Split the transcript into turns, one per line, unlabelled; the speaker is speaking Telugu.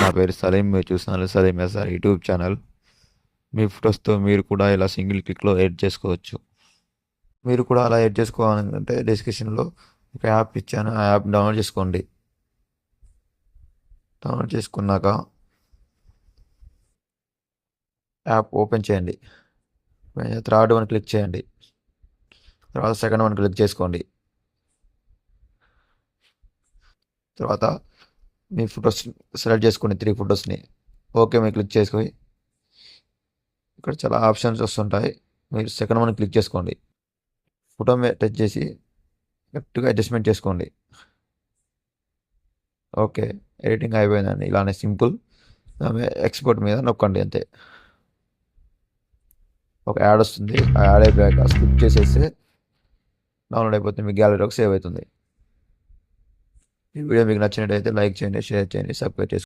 నా పేరు సలీం. మీరు చూస్తున్నారు సలీం ఎస్ఆర్ యూట్యూబ్ ఛానల్. మీ ఫొటోస్తో మీరు కూడా ఇలా సింగిల్ క్లిక్లో ఎడిట్ చేసుకోవచ్చు. మీరు కూడా అలా ఎడిట్ చేసుకోవాలంటే డిస్క్రిప్షన్లో ఒక యాప్ ఇచ్చాను, ఆ యాప్ డౌన్లోడ్ చేసుకోండి. డౌన్లోడ్ చేసుకున్నాక యాప్ ఓపెన్ చేయండి. థర్డ్ వన్ క్లిక్ చేయండి. తర్వాత సెకండ్ వన్ క్లిక్ చేసుకోండి. తర్వాత మీ ఫొటోస్ సెలెక్ట్ చేసుకోండి, 3 ఫొటోస్ని. ఓకే మీరు క్లిక్ చేసుకొని ఇక్కడ చాలా ఆప్షన్స్ వస్తుంటాయి. మీరు సెకండ్ వన్ క్లిక్ చేసుకోండి. ఫోటో మీద టచ్ చేసి గట్టిగా అడ్జస్ట్మెంట్ చేసుకోండి. ఓకే, ఎడిటింగ్ అయిపోయిందండి. ఇలానే సింపుల్. ఎక్స్పోర్ట్ మీద నొక్కండి అంతే. ఒక యాడ్ వస్తుంది, ఆ యాడ్ అయిపోయాక స్కిప్ చేసేస్తే డౌన్లోడ్ అయిపోతుంది, మీ గ్యాలరీలోకి సేవ్ అవుతుంది. ఈ వీడియో మీకు నచ్చినట్టయితే లైక్ చేయండి, షేర్ చేయండి, సబ్స్క్రైబ్ చేసుకోండి.